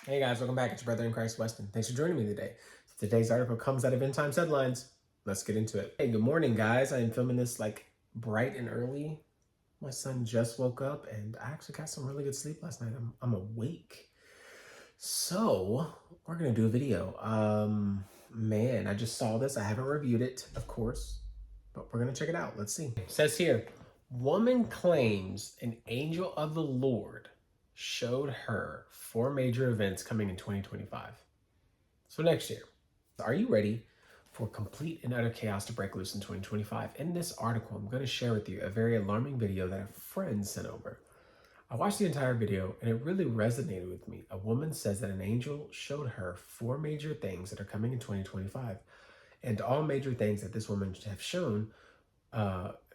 Hey guys, welcome back. It's your brother in Christ, Weston. Thanks for joining me today. Today's article comes out of End Times Headlines. Let's get into it. Hey, good morning, guys. I am filming this like bright and early. My son just woke up and I actually got some really good sleep last night. I'm awake. So we're gonna do a video. Man, I just saw this. I haven't reviewed it, of course, but we're gonna check it out. Let's see. It says here, woman claims an angel of the Lord showed her 4 major events coming in 2025. So next year, are you ready for complete and utter chaos to break loose in 2025? In this article, I'm going to share with you a very alarming video that a friend sent over. I watched the entire video and it really resonated with me. A woman says that an angel showed her 4 major things that are coming in 2025. And all major things that this woman have shown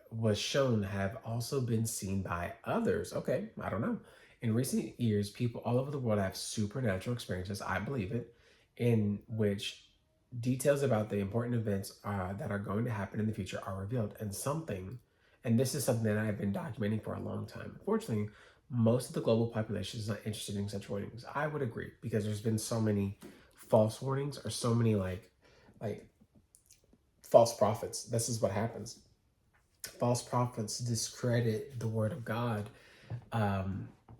was shown have also been seen by others. Okay, I don't know. In recent years, people all over the world have supernatural experiences, I believe it, in which details about the important events that are going to happen in the future are revealed. And this is something that I've been documenting for a long time. Unfortunately, most of the global population is not interested in such warnings. I would agree because there's been so many false warnings or so many like false prophets. This is what happens. False prophets discredit the word of God.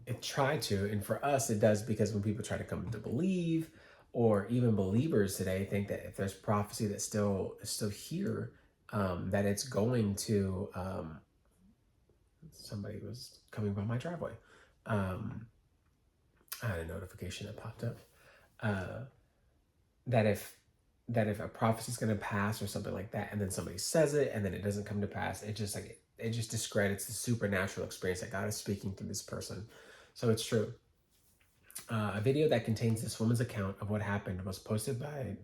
It tried to, and for us it does, because when people try to come to believe, or even believers today think that if there's prophecy that is still here, that it's going to somebody was coming by my driveway. I had a notification that popped up, that if a prophecy is going to pass or something like that, and then somebody says it and then it doesn't come to pass, it just discredits the supernatural experience that God is speaking through this person. So it's true. A video that contains this woman's account of what happened was posted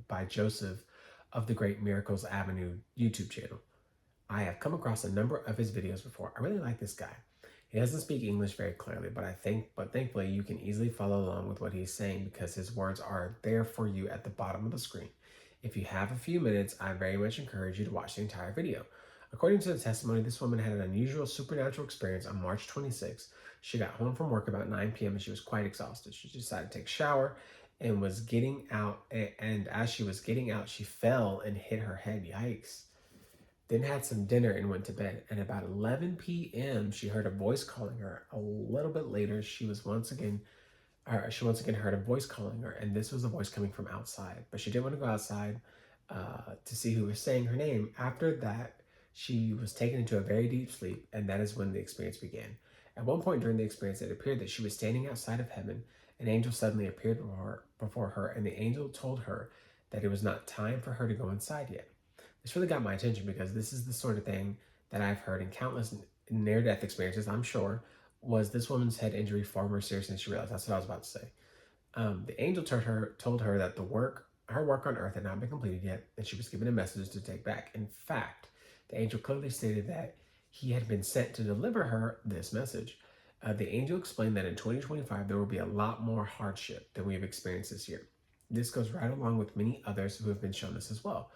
by Joseph of the Great Miracles Avenue YouTube channel. I have come across a number of his videos before. I really like this guy. He doesn't speak English very clearly, but thankfully you can easily follow along with what he's saying because his words are there for you at the bottom of the screen. If you have a few minutes, I very much encourage you to watch the entire video. According to the testimony, this woman had an unusual supernatural experience on March 26th. She got home from work about 9 p.m. and she was quite exhausted. She decided to take a shower and was getting out, and as she was getting out, she fell and hit her head. Yikes. Then had some dinner and went to bed. And about 11 p.m., she heard a voice calling her. A little bit later, she once again heard a voice calling her, and this was a voice coming from outside. But she didn't want to go outside to see who was saying her name. After that, she was taken into a very deep sleep, and that is when the experience began. At one point during the experience, it appeared that she was standing outside of heaven. An angel suddenly appeared before her, and the angel told her that it was not time for her to go inside yet. This really got my attention because this is the sort of thing that I've heard in countless near-death experiences, I'm sure. Was this woman's head injury far more serious than she realized? That's what I was about to say. The angel told her that her work on earth had not been completed yet, and she was given a message to take back. In fact, the angel clearly stated that he had been sent to deliver her this message. The angel explained that in 2025, there will be a lot more hardship than we have experienced this year. This goes right along with many others who have been shown this as well.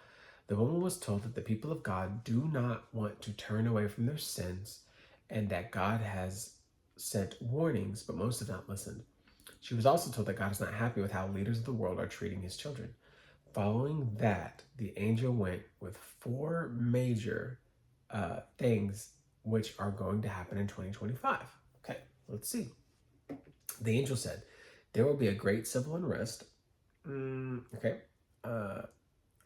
The woman was told that the people of God do not want to turn away from their sins and that God has sent warnings, but most have not listened. She was also told that God is not happy with how leaders of the world are treating his children. Following that, the angel went with 4 major things which are going to happen in 2025. Okay, let's see. The angel said, there will be a great civil unrest. Okay.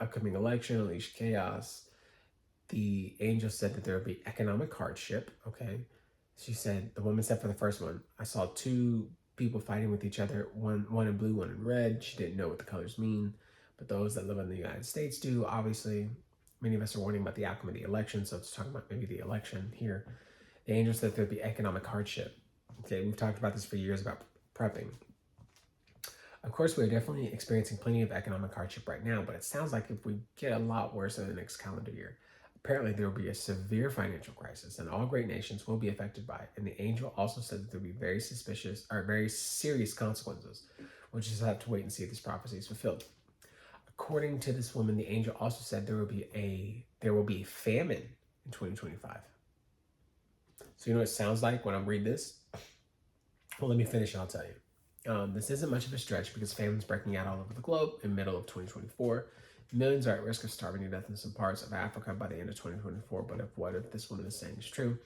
Upcoming election, unleash chaos. The angel said that there would be economic hardship. Okay. The woman said for the first one, I saw 2 people fighting with each other, one in blue, one in red. She didn't know what the colors mean, but those that live in the United States do. Obviously, many of us are warning about the outcome of the election, so it's talking about maybe the election here. The angel said there'd be economic hardship. Okay, we've talked about this for years about prepping. Of course, we're definitely experiencing plenty of economic hardship right now, but it sounds like if we get a lot worse in the next calendar year. Apparently, there will be a severe financial crisis, and all great nations will be affected by it. And the angel also said that there will be very serious consequences. We'll just have to wait and see if this prophecy is fulfilled. According to this woman, the angel also said there will be famine in 2025. So you know what it sounds like when I read this? Well, let me finish and I'll tell you. This isn't much of a stretch because famine's breaking out all over the globe in the middle of 2024. Millions are at risk of starving to death in some parts of Africa by the end of 2024. But what if this woman is saying is true?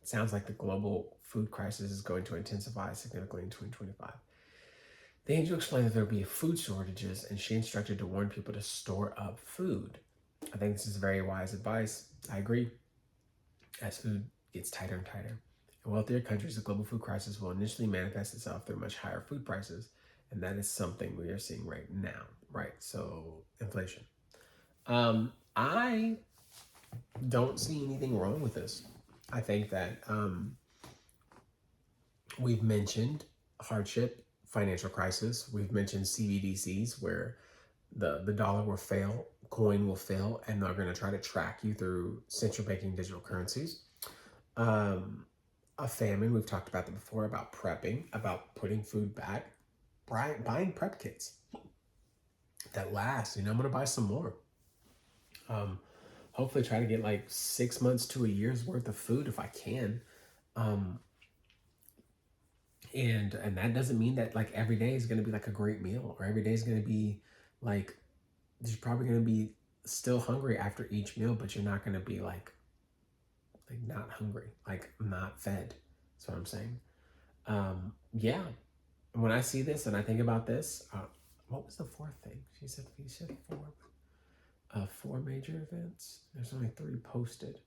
It sounds like the global food crisis is going to intensify significantly in 2025. The angel explained that there would be food shortages, and she instructed to warn people to store up food. I think this is very wise advice. I agree. As food gets tighter and tighter, in wealthier countries, the global food crisis will initially manifest itself through much higher food prices, and that is something we are seeing right now. Right, so inflation. I don't see anything wrong with this. I think that we've mentioned hardship, financial crisis. We've mentioned CBDCs where the dollar will fail, coin will fail, and they're going to try to track you through central banking digital currencies. Um, a famine, we've talked about that before, about prepping, about putting food back, buying prep kits that last. I'm going to buy some more. Hopefully try to get like 6 months to a year's worth of food if I can. Um, and that doesn't mean that like every day is going to be like a great meal, or every day is going to be like, you're probably going to be still hungry after each meal, but you're not going to be like not hungry, like not fed. That's what I'm saying. Yeah. When I see this and I think about this, what was the fourth thing? She said four major events. There's only three posted.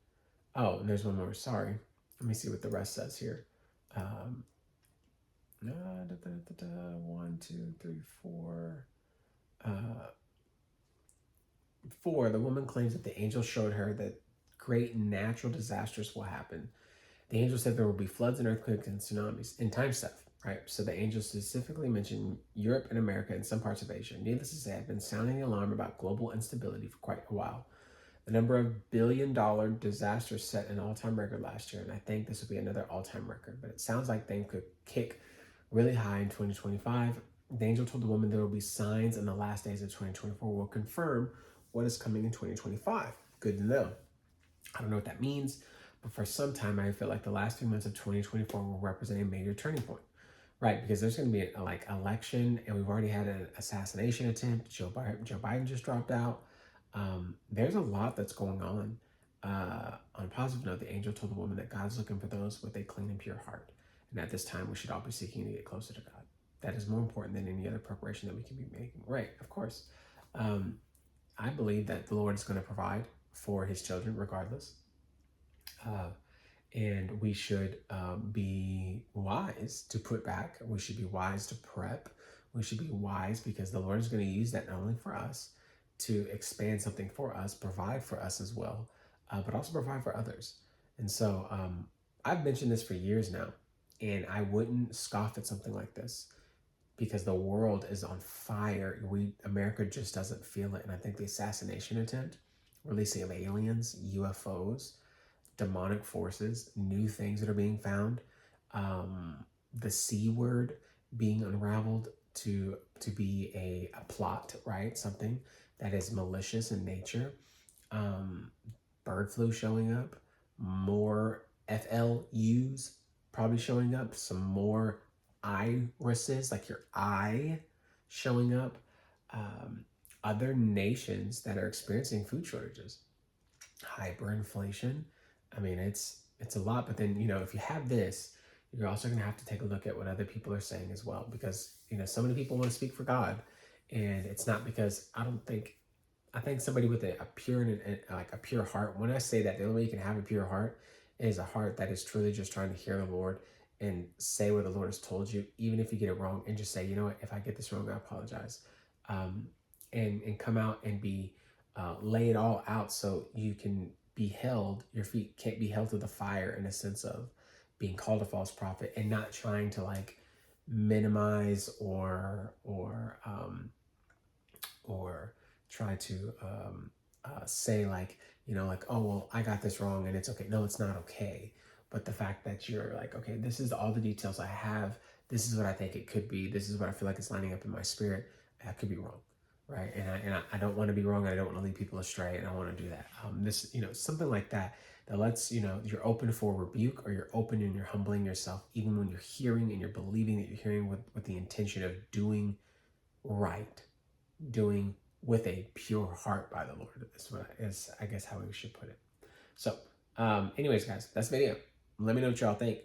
Oh, and there's one more. Sorry. Let me see what the rest says here. Um, 1, 2, 3, 4. Four, the woman claims that the angel showed her that great natural disasters will happen. The angel said there will be floods and earthquakes and tsunamis and time stuff, right? So the angel specifically mentioned Europe and America and some parts of Asia. Needless to say, I've been sounding the alarm about global instability for quite a while. The number of billion-dollar disasters set an all-time record last year, and I think this will be another all-time record. But it sounds like things could kick really high in 2025. The angel told the woman there will be signs in the last days of 2024 will confirm what is coming in 2025. Good to know. I don't know what that means, but for some time I feel like the last few months of 2024 will represent a major turning point, right? Because there's going to be like election, and we've already had an assassination attempt. Joe Biden just dropped out. There's a lot that's going on. On a positive note, the angel told the woman that God's looking for those with a clean and pure heart, and at this time we should all be seeking to get closer to God. That is more important than any other preparation that we can be making. Right, of course. I believe that the Lord is going to provide for his children regardless. And we should be wise to put back. We should be wise to prep. We should be wise because the Lord is going to use that not only for us to expand something for us, provide for us as well, but also provide for others. And so I've mentioned this for years now, and I wouldn't scoff at something like this because the world is on fire. America just doesn't feel it. And I think the assassination attempt, releasing of aliens, UFOs, demonic forces, new things that are being found, the C word being unraveled to be a plot, right? Something that is malicious in nature. Bird flu showing up, more FLUs probably showing up, some more irises, like your eye showing up, other nations that are experiencing food shortages, hyperinflation. I mean, it's a lot, but then, if you have this, you're also going to have to take a look at what other people are saying as well, because, so many people want to speak for God, and it's not because I think somebody with a pure and like a pure heart. When I say that, the only way you can have a pure heart is a heart that is truly just trying to hear the Lord and say what the Lord has told you, even if you get it wrong, and just say, you know what, if I get this wrong, I apologize, and come out and be lay it all out so you can be held. Your feet can't be held to the fire in a sense of being called a false prophet, and not trying to like minimize or try to say like, like, oh, well, I got this wrong and it's okay. No, it's not okay. But the fact that you're like, okay, this is all the details I have. This is what I think it could be. This is what I feel like it's lining up in my spirit. I could be wrong. right? And I don't want to be wrong. I don't want to lead people astray, and I want to do that. This, something like that that lets you're open for rebuke, or you're open and you're humbling yourself, even when you're hearing and you're believing that you're hearing with the intention of doing right, doing with a pure heart by the Lord. Is I guess how we should put it. So, anyways, guys, that's the video. Let me know what y'all think.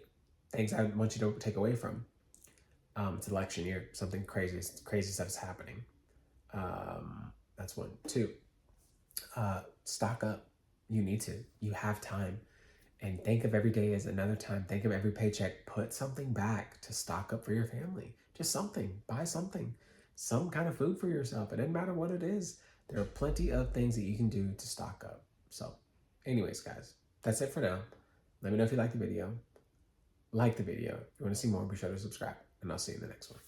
Things I want you to take away from. It's election year. Something crazy stuff is happening. That's one. Two, stock up. You need to. You have time. And think of every day as another time. Think of every paycheck. Put something back to stock up for your family. Just something. Buy something. Some kind of food for yourself. It doesn't matter what it is. There are plenty of things that you can do to stock up. So, anyways, guys, that's it for now. Let me know if you liked the video. Like the video. If you want to see more, be sure to subscribe. And I'll see you in the next one.